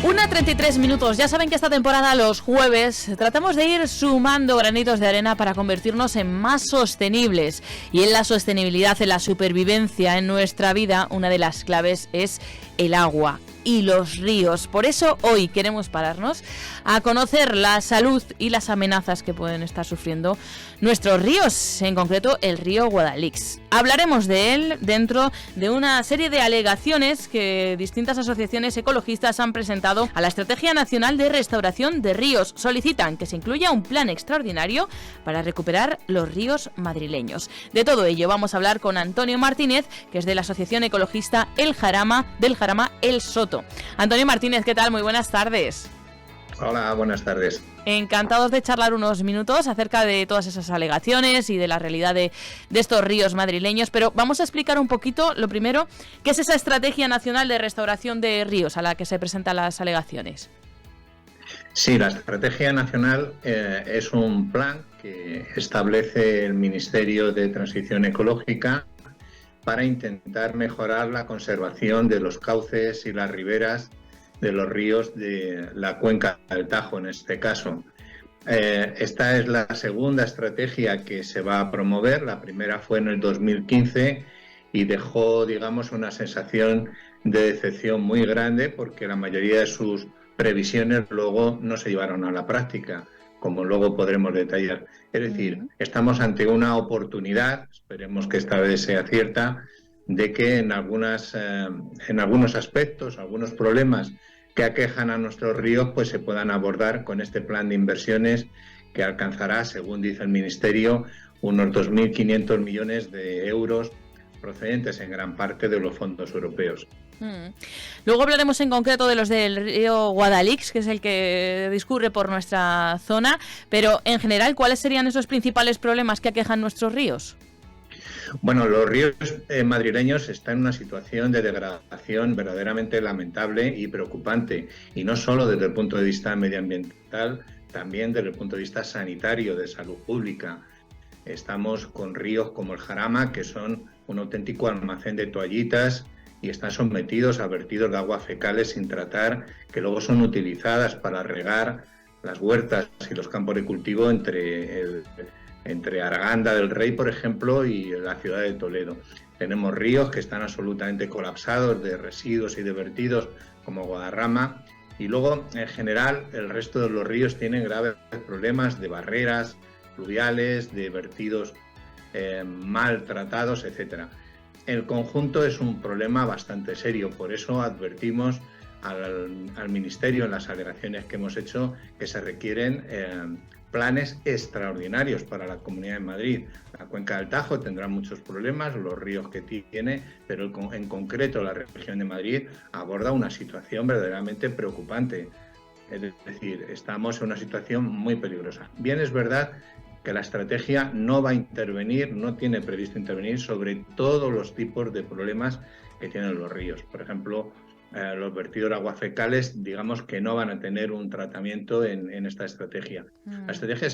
1:33. Ya saben que esta temporada, los jueves, tratamos de ir sumando granitos de arena para convertirnos en más sostenibles. Y en la sostenibilidad, en la supervivencia en nuestra vida, una de las claves es el agua y los ríos. Por eso hoy queremos pararnos a conocer la salud y las amenazas que pueden estar sufriendo nuestros ríos, en concreto el río Guadalix. Hablaremos de él dentro de una serie de alegaciones que distintas asociaciones ecologistas han presentado a la Estrategia Nacional de Restauración de Ríos. Solicitan que se incluya un plan extraordinario para recuperar los ríos madrileños. De todo ello vamos a hablar con Antonio Martínez, que es de la asociación ecologista El Jarama El Soto. Antonio Martínez, ¿qué tal? Muy buenas tardes. Hola, buenas tardes. Encantados de charlar unos minutos acerca de todas esas alegaciones y de la realidad de estos ríos madrileños, pero vamos a explicar un poquito, lo primero, qué es esa Estrategia Nacional de Restauración de Ríos a la que se presentan las alegaciones. Sí, la Estrategia Nacional es un plan que establece el Ministerio de Transición Ecológica para intentar mejorar la conservación de los cauces y las riberas de los ríos de la cuenca del Tajo, en este caso. Esta es la segunda estrategia que se va a promover. La primera fue en el 2015 y dejó, digamos, una sensación de decepción muy grande porque la mayoría de sus previsiones luego no se llevaron a la práctica, como luego podremos detallar. Es decir, estamos ante una oportunidad, esperemos que esta vez sea cierta, de que en algunos aspectos, algunos problemas que aquejan a nuestros ríos, pues se puedan abordar con este plan de inversiones que alcanzará, según dice el Ministerio, unos 2.500 millones de euros procedentes en gran parte de los fondos europeos. Luego hablaremos en concreto de los del río Guadalix, que es el que discurre por nuestra zona, pero en general, ¿cuáles serían esos principales problemas que aquejan nuestros ríos? Bueno, los ríos madrileños están en una situación de degradación verdaderamente lamentable y preocupante, y no solo desde el punto de vista medioambiental, también desde el punto de vista sanitario, de salud pública. Estamos con ríos como el Jarama, que son un auténtico almacén de toallitas y están sometidos a vertidos de aguas fecales sin tratar, que luego son utilizadas para regar las huertas y los campos de cultivo entre Arganda del Rey, por ejemplo, y la ciudad de Toledo. Tenemos ríos que están absolutamente colapsados de residuos y de vertidos, como Guadarrama, y luego, en general, el resto de los ríos tienen graves problemas de barreras fluviales, de vertidos maltratados, etcétera. El conjunto es un problema bastante serio, por eso advertimos al Ministerio en las alegaciones que hemos hecho que se requieren planes extraordinarios para la Comunidad de Madrid. La cuenca del Tajo tendrá muchos problemas, los ríos que tiene, pero en concreto la región de Madrid aborda una situación verdaderamente preocupante. Es decir, estamos en una situación muy peligrosa. Bien, es verdad que la estrategia no va a intervenir, no tiene previsto intervenir sobre todos los tipos de problemas que tienen los ríos. Por ejemplo, los vertidos de aguas fecales, digamos que no van a tener un tratamiento en esta estrategia. La estrategia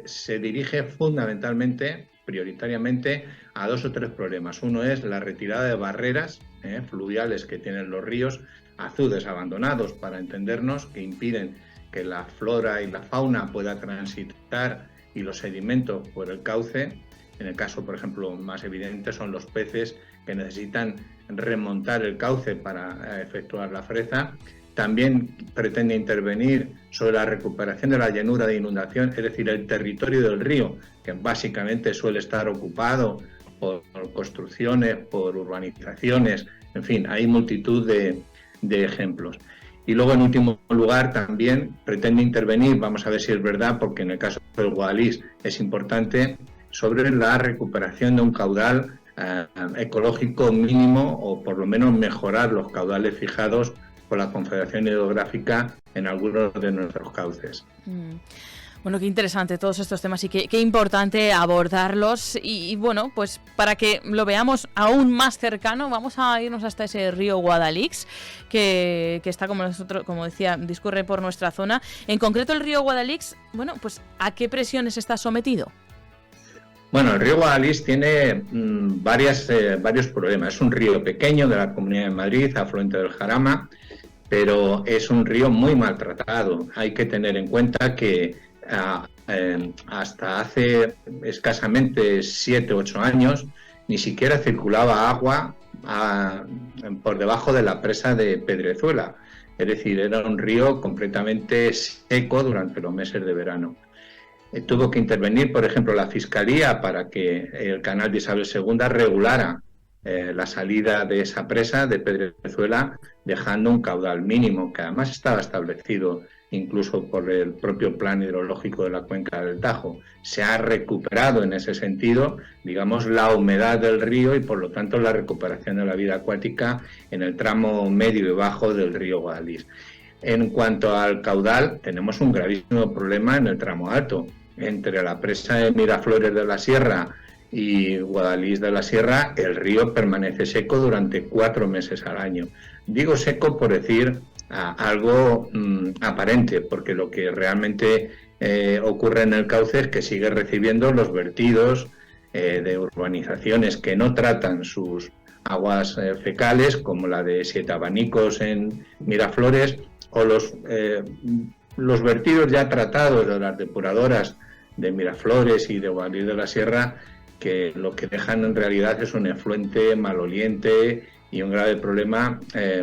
se dirige fundamentalmente, prioritariamente, a dos o tres problemas. Uno es la retirada de barreras fluviales que tienen los ríos, azudes abandonados, para entendernos, que impiden que la flora y la fauna pueda transitar y los sedimentos por el cauce. En el caso, por ejemplo, más evidente son los peces que necesitan remontar el cauce para efectuar la freza. También pretende intervenir sobre la recuperación de la llanura de inundación, es decir, el territorio del río, que básicamente suele estar ocupado por construcciones, por urbanizaciones, en fin, hay multitud de ejemplos. Y luego, en último lugar, también pretende intervenir, vamos a ver si es verdad, porque en el caso del Guadalix es importante, sobre la recuperación de un caudal ecológico mínimo, o por lo menos mejorar los caudales fijados por la Confederación Hidrográfica en algunos de nuestros cauces. Bueno, qué interesante todos estos temas y qué importante abordarlos. Y bueno, pues para que lo veamos aún más cercano, vamos a irnos hasta ese río Guadalix, que está, como decía, discurre por nuestra zona. En concreto, el río Guadalix, bueno, pues ¿a qué presiones está sometido? Bueno, el río Guadalix tiene varios problemas. Es un río pequeño de la Comunidad de Madrid, afluente del Jarama, pero es un río muy maltratado. Hay que tener en cuenta que hasta hace escasamente 7 u 8 años ni siquiera circulaba agua por debajo de la presa de Pedrezuela. Es decir, era un río completamente seco durante los meses de verano. Tuvo que intervenir, por ejemplo, la Fiscalía para que el canal de Isabel II regulara la salida de esa presa de Pedrezuela, dejando un caudal mínimo, que además estaba establecido incluso por el propio plan hidrológico de la cuenca del Tajo. Se ha recuperado en ese sentido, digamos, la humedad del río y por lo tanto la recuperación de la vida acuática en el tramo medio y bajo del río Guadalís. En cuanto al caudal, tenemos un gravísimo problema en el tramo alto. Entre la presa de Miraflores de la Sierra y Guadalís de la Sierra, el río permanece seco durante 4 meses al año. Digo seco por decir algo aparente, porque lo que realmente ocurre en el cauce es que sigue recibiendo los vertidos de urbanizaciones que no tratan sus aguas fecales, como la de Siete Abanicos en Miraflores, o los vertidos ya tratados de las depuradoras de Miraflores y de Guadalís de la Sierra, que lo que dejan en realidad es un efluente maloliente y un grave problema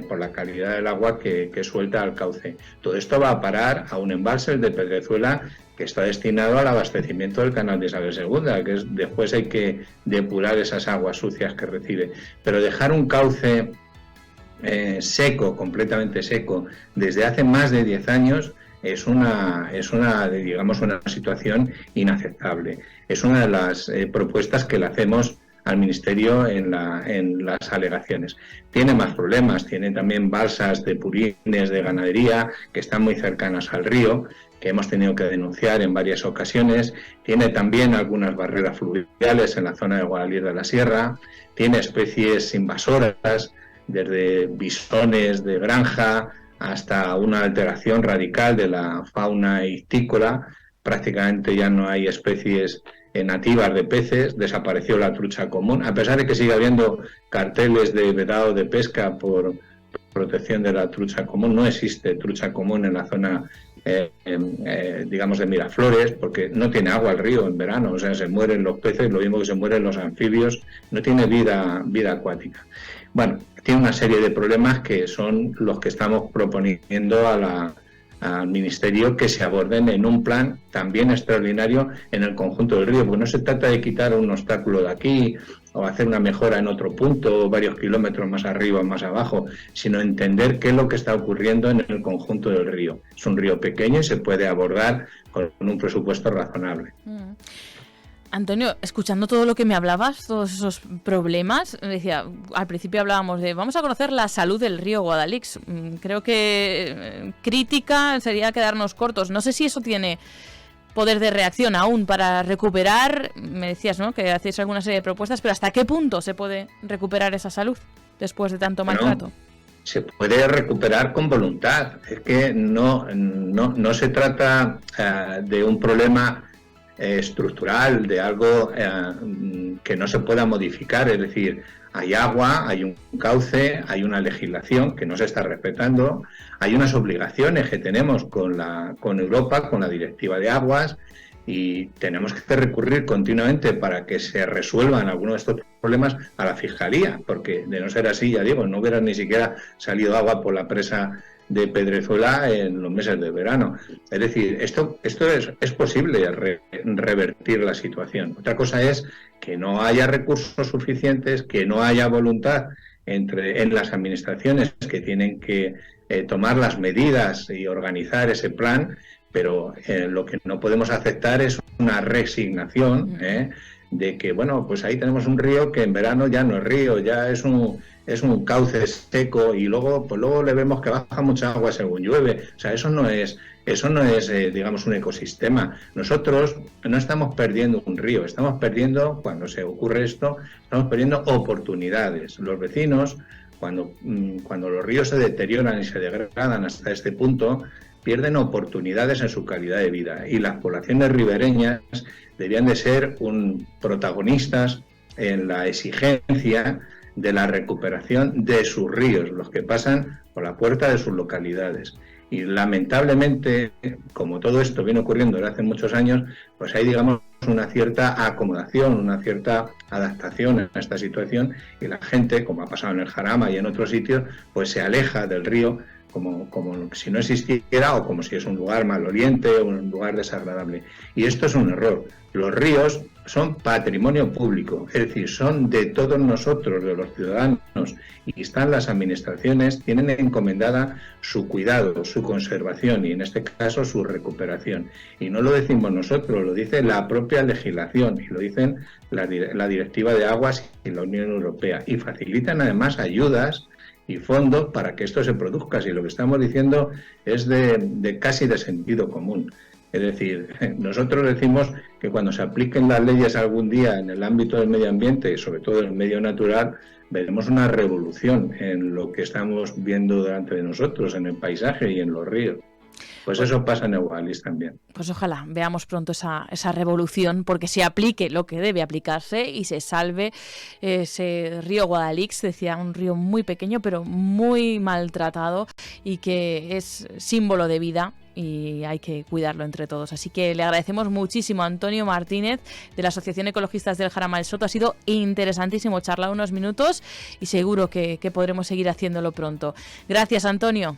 por la calidad del agua que suelta al cauce. Todo esto va a parar a un embalse, el de Pedrezuela, que está destinado al abastecimiento del canal de Isabel II, que después hay que depurar esas aguas sucias que recibe. Pero dejar un cauce seco, completamente seco, desde hace más de 10 años, es una situación inaceptable. Es una de las propuestas que le hacemos al Ministerio en las alegaciones. Tiene más problemas, tiene también balsas de purines de ganadería que están muy cercanas al río, que hemos tenido que denunciar en varias ocasiones. Tiene también algunas barreras fluviales en la zona de Guadalís de la Sierra, tiene especies invasoras, desde bisones de granja hasta una alteración radical de la fauna ictícola. Prácticamente ya no hay especies nativas de peces, desapareció la trucha común, a pesar de que sigue habiendo carteles de vedado de pesca por protección de la trucha común. No existe trucha común en la zona digamos de Miraflores, porque no tiene agua el río en verano, o sea, se mueren los peces, lo mismo que se mueren los anfibios, no tiene vida acuática. Bueno, tiene una serie de problemas que son los que estamos proponiendo al Ministerio que se aborden en un plan también extraordinario en el conjunto del río, porque no se trata de quitar un obstáculo de aquí o hacer una mejora en otro punto, varios kilómetros más arriba o más abajo, sino entender qué es lo que está ocurriendo en el conjunto del río. Es un río pequeño y se puede abordar con un presupuesto razonable. Antonio, escuchando todo lo que me hablabas, todos esos problemas, decía, al principio hablábamos de vamos a conocer la salud del río Guadalix. Creo que crítica sería quedarnos cortos. No sé si eso tiene poder de reacción aún para recuperar. Me decías, ¿no?, que hacéis alguna serie de propuestas, pero ¿hasta qué punto se puede recuperar esa salud después de tanto maltrato? Se puede recuperar con voluntad. Es que no se trata de un problema estructural, de algo que no se pueda modificar. Es decir, hay agua, hay un cauce, hay una legislación que no se está respetando, hay unas obligaciones que tenemos con Europa, con la Directiva de Aguas, y tenemos que recurrir continuamente para que se resuelvan algunos de estos problemas a la Fiscalía, porque de no ser así, ya digo, no hubiera ni siquiera salido agua por la presa de Pedrezuela en los meses de verano. Es decir, esto es posible revertir la situación. Otra cosa es que no haya recursos suficientes, que no haya voluntad en las administraciones que tienen que tomar las medidas y organizar ese plan, pero lo que no podemos aceptar es una resignación de que, bueno, pues ahí tenemos un río que en verano ya no es río, ya es un cauce seco, y luego le vemos que baja mucha agua según llueve. O sea, eso no es digamos, un ecosistema. Nosotros no estamos perdiendo un río, estamos perdiendo, cuando se ocurre esto, estamos perdiendo oportunidades. Los vecinos, cuando los ríos se deterioran y se degradan hasta este punto, pierden oportunidades en su calidad de vida, y las poblaciones ribereñas deberían de ser protagonistas en la exigencia de la recuperación de sus ríos, los que pasan por la puerta de sus localidades. Y lamentablemente, como todo esto viene ocurriendo desde hace muchos años, pues hay, digamos, una cierta acomodación, una cierta adaptación a esta situación, y la gente, como ha pasado en el Jarama y en otros sitios, pues se aleja del río como si no existiera, o como si es un lugar maloliente o un lugar desagradable. Y esto es un error. Los ríos son patrimonio público, es decir, son de todos nosotros, de los ciudadanos, y están las administraciones, tienen encomendada su cuidado, su conservación y en este caso su recuperación. Y no lo decimos nosotros, lo dice la propia legislación y lo dicen la Directiva de Aguas y la Unión Europea, y facilitan además ayudas y fondos para que esto se produzca. Si lo que estamos diciendo es de casi de sentido común. Es decir, nosotros decimos que cuando se apliquen las leyes algún día en el ámbito del medio ambiente, y sobre todo en el medio natural, veremos una revolución en lo que estamos viendo delante de nosotros, en el paisaje y en los ríos. Pues eso pasa en Egualís también. Pues ojalá veamos pronto esa revolución, porque se aplique lo que debe aplicarse y se salve ese río Guadalix, decía, un río muy pequeño pero muy maltratado y que es símbolo de vida y hay que cuidarlo entre todos. Así que le agradecemos muchísimo a Antonio Martínez de la Asociación Ecologistas del Jarama del Soto. Ha sido interesantísimo charlar unos minutos y seguro que podremos seguir haciéndolo pronto. Gracias, Antonio.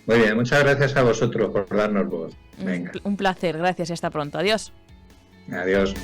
Muy bien, muchas gracias a vosotros por darnos voz. Venga. Un placer, gracias y hasta pronto. Adiós. Adiós.